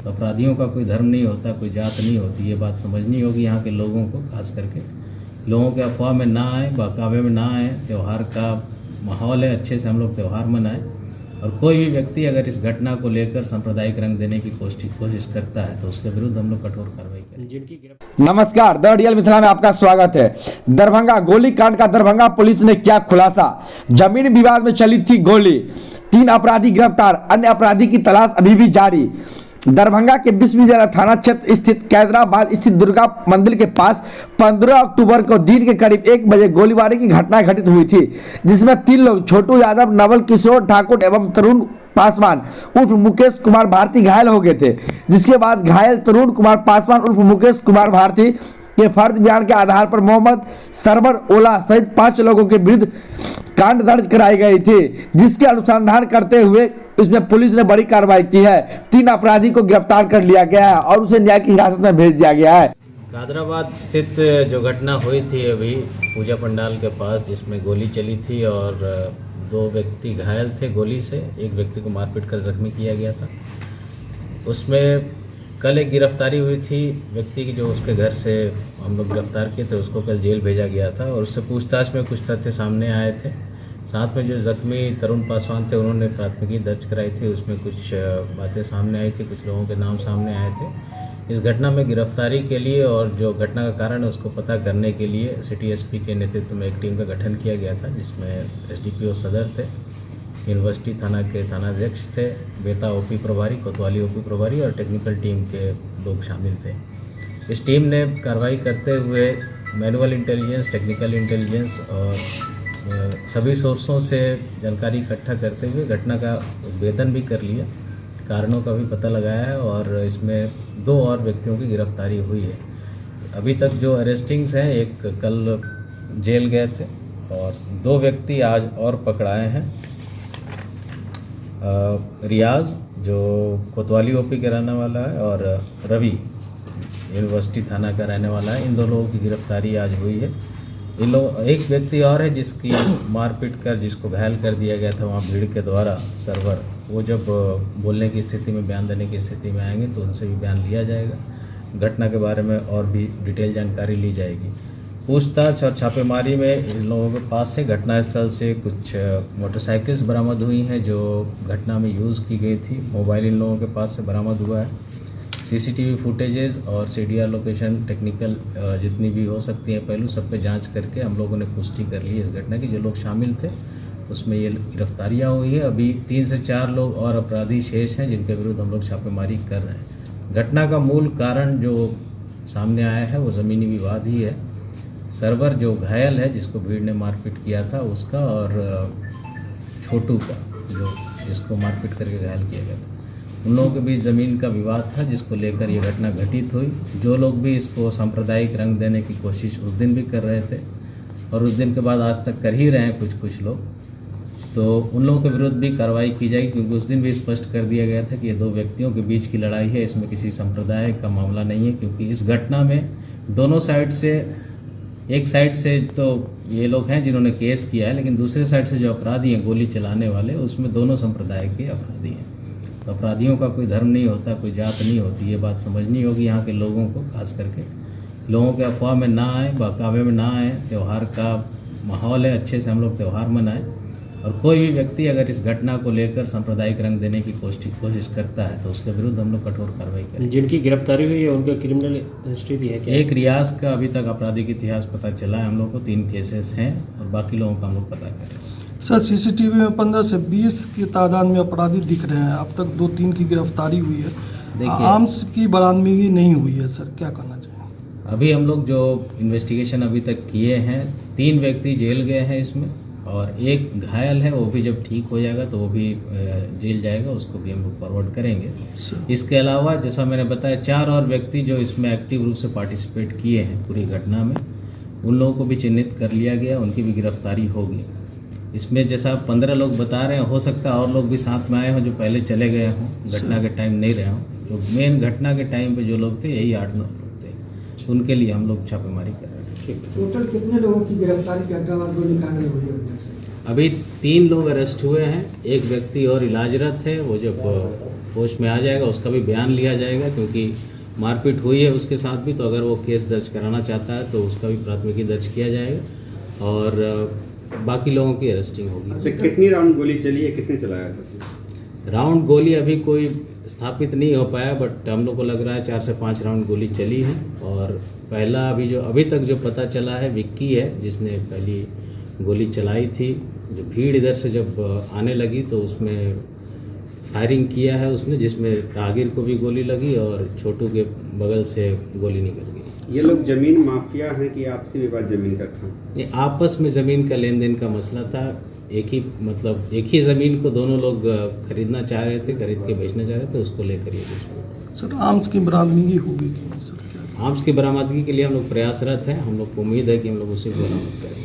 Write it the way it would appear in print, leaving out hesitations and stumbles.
तो अपराधियों का कोई धर्म नहीं होता, कोई जात नहीं होती। ये बात समझनी होगी यहाँ के लोगों को, खास करके लोगों के अफवाह में ना आए, बहकावे में ना आए। त्यौहार का माहौल है, अच्छे से हम लोग त्यौहार मनाएं। और कोई भी व्यक्ति अगर इस घटना को लेकर सांप्रदायिक रंग देने की कोशिश करता है तो उसके विरुद्ध हम लोग कठोर कार्रवाई करेंगे। नमस्कार, द रियल मिथिला में आपका स्वागत है। दरभंगा गोलीकांड का दरभंगा पुलिस ने किया खुलासा। जमीन विवाद में चली थी गोली, 3 अपराधी गिरफ्तार, अन्य अपराधी की तलाश अभी भी जारी। दरभंगा के विश्वविद्यालय थाना क्षेत्र स्थित कैदराबाद स्थित दुर्गा मंदिर के पास 15 अक्टूबर को दिन के करीब 1 बजे गोलीबारी की घटना घटित हुई थी, जिसमें 3 लोग छोटू यादव, नवल किशोर ठाकुर एवं तरुण पासवान उर्फ मुकेश कुमार भारती घायल हो गए थे। जिसके बाद घायल तरुण कुमार पासवान उर्फ मुकेश कुमार भारती के फर्द बयान के आधार पर मोहम्मद सरवर ओला सहित 5 लोगों के विरुद्ध कांड दर्ज कराई गई थी, जिसके अनुसंधान करते हुए इसमें पुलिस ने बड़ी कार्रवाई की है। 3 अपराधी को गिरफ्तार कर लिया गया है और उसे न्याय की हिरासत में भेज दिया गया है। हैदराबाद स्थित जो घटना हुई थी अभी पूजा पंडाल के पास, जिसमें गोली चली थी और 2 व्यक्ति घायल थे गोली से, 1 व्यक्ति को मारपीट कर जख्मी किया गया था। उसमें कल एक गिरफ्तारी हुई थी व्यक्ति की, जो उसके घर से हम लोग गिरफ्तार किए थे, उसको कल जेल भेजा गया था और उससे पूछताछ में कुछ तथ्य सामने आए थे। साथ में जो जख्मी तरुण पासवान थे, उन्होंने प्राथमिकी दर्ज कराई थी, उसमें कुछ बातें सामने आई थी, कुछ लोगों के नाम सामने आए थे। इस घटना में गिरफ्तारी के लिए और जो घटना का कारण है उसको पता करने के लिए सिटी एसपी के नेतृत्व में एक टीम का गठन किया गया था, जिसमें एसडीपीओ सदर थे, यूनिवर्सिटी थाना के थानाध्यक्ष थे, बेता ओपी प्रभारी, कोतवाली ओपी प्रभारी और टेक्निकल टीम के लोग शामिल थे। इस टीम ने कार्रवाई करते हुए मैनुअल इंटेलिजेंस, टेक्निकल इंटेलिजेंस और सभी सोर्सों से जानकारी इकट्ठा करते हुए घटना का उद्भेदन भी कर लिया, कारणों का भी पता लगाया है और इसमें 2 और व्यक्तियों की गिरफ्तारी हुई है। अभी तक जो अरेस्टिंग्स हैं, एक कल जेल गए थे और 2 व्यक्ति आज और पकड़ाए हैं। रियाज जो कोतवाली ओपी का रहने वाला है और रवि यूनिवर्सिटी थाना का रहने वाला है। इन 2 लोगों की गिरफ्तारी आज हुई है। इन लोग, एक व्यक्ति और है जिसकी मारपीट कर जिसको घायल कर दिया गया था वहाँ भीड़ के द्वारा, सर्वर, वो जब बोलने की स्थिति में, बयान देने की स्थिति में आएंगे तो उनसे भी बयान लिया जाएगा। घटना के बारे में और भी डिटेल जानकारी ली जाएगी। पूछताछ और छापेमारी में इन लोगों के पास से घटनास्थल से कुछ मोटरसाइकिल्स बरामद हुई हैं जो घटना में यूज़ की गई थी। मोबाइल इन लोगों के पास से बरामद हुआ है। सीसीटीवी फुटेजेस और सीडीआर लोकेशन टेक्निकल जितनी भी हो सकती है पहलू, सब पे जांच करके हम लोगों ने पुष्टि कर ली इस घटना की। जो लोग शामिल थे उसमें ये गिरफ्तारियाँ हुई है। अभी 3 से 4 लोग और अपराधी शेष हैं जिनके विरुद्ध हम लोग छापेमारी कर रहे हैं। घटना का मूल कारण जो सामने आया है वो ज़मीनी विवाद ही है। सर्वर जो घायल है, जिसको भीड़ ने मारपीट किया था, उसका, और छोटू का जो जिसको मारपीट करके घायल किया गया था, उन लोगों के बीच ज़मीन का विवाद था, जिसको लेकर ये घटना घटित हुई। जो लोग भी इसको सांप्रदायिक रंग देने की कोशिश उस दिन भी कर रहे थे और उस दिन के बाद आज तक कर ही रहे हैं कुछ लोग, तो उन लोगों के विरुद्ध भी कार्रवाई की जाएगी। क्योंकि उस दिन भी स्पष्ट कर दिया गया था कि ये 2 व्यक्तियों के बीच की लड़ाई है, इसमें किसी संप्रदाय का मामला नहीं है। क्योंकि इस घटना में दोनों साइड से, एक साइड से तो ये लोग हैं जिन्होंने केस किया है, लेकिन दूसरे साइड से जो अपराधी हैं गोली चलाने वाले, उसमें दोनों संप्रदाय के अपराधी हैं। तो अपराधियों का कोई धर्म नहीं होता, कोई जात नहीं होती। ये बात समझनी होगी यहाँ के लोगों को, खास करके लोगों के अफवाह में ना आए, बहकावे में ना आए। त्यौहार का माहौल है, अच्छे से हम लोग त्यौहार मनाएं। और कोई भी व्यक्ति अगर इस घटना को लेकर सांप्रदायिक रंग देने की कोशिश करता है तो उसके विरुद्ध हम लोग कठोर कार्रवाई करेंगे। जिनकी गिरफ्तारी हुई है उनका क्रिमिनल हिस्ट्री भी है क्या? एक रियाज का अभी तक आपराधिक इतिहास पता चला है हम लोग को, 3 केसेस हैं और बाकी लोगों का हम लोग पता करें। सर, सीसीटीवी में 15 से 20 की तादाद में अपराधी दिख रहे हैं। अब तक 2-3 की गिरफ्तारी हुई है। देखिए, आर्म्स की बरामदगी नहीं हुई है। सर, क्या करना चाहिए? अभी हम लोग जो इन्वेस्टिगेशन अभी तक किए हैं, 3 व्यक्ति जेल गए हैं इसमें और 1 घायल है, वो भी जब ठीक हो जाएगा तो वो भी जेल जाएगा, उसको भी हम लोग फॉरवर्ड करेंगे। इसके अलावा जैसा मैंने बताया, 4 और व्यक्ति जो इसमें एक्टिव रूप से पार्टिसिपेट किए हैं पूरी घटना में, उन लोगों को भी चिन्हित कर लिया गया, उनकी भी गिरफ्तारी होगी। इसमें जैसा 15 लोग बता रहे हैं, हो सकता है और लोग भी साथ में आए हों जो पहले चले गए हों, घटना के टाइम नहीं रहे हों। जो मेन घटना के टाइम पे जो लोग थे, यही 8-9 लोग थे, उनके लिए हम लोग छापेमारी कर रहे हैं। टोटल कितने लोगों की गिरफ्तारी हैदराबाद गोलीकांड में हुई है? अभी 3 लोग अरेस्ट हुए हैं, 1 व्यक्ति और इलाजरत है। वो जब होश में आ जाएगा उसका भी बयान लिया जाएगा, क्योंकि मारपीट हुई है उसके साथ भी, तो अगर वो केस दर्ज कराना चाहता है तो उसका भी प्राथमिकी दर्ज किया जाएगा और बाकी लोगों की अरेस्टिंग होगी। कितनी राउंड गोली चली है, किसने चलाया था? राउंड गोली अभी कोई स्थापित नहीं हो पाया, बट हम लोग को लग रहा है 4 से 5 राउंड गोली चली है। और पहला अभी तक जो पता चला है विक्की है जिसने पहली गोली चलाई थी। जो भीड़ इधर से जब आने लगी तो उसमें फायरिंग किया है उसने, जिसमें राहगीर को भी गोली लगी और छोटू के बगल से गोली निकल गई। ये लोग जमीन माफिया हैं कि आपसी विवाद जमीन का था? ये आपस में ज़मीन का लेन देन का मसला था। एक ही ज़मीन को दोनों लोग खरीदना चाह रहे थे, खरीद के बेचना चाह रहे थे, उसको लेकर ये डिस्प्यूट। सर आर्म्स की बरामदगी होगी कि नहीं सर? क्या आर्म्स की बरामदगी के लिए हम लोग प्रयासरत हैं। हम लोग को उम्मीद है कि हम लोग उसे बरामद करेंगे।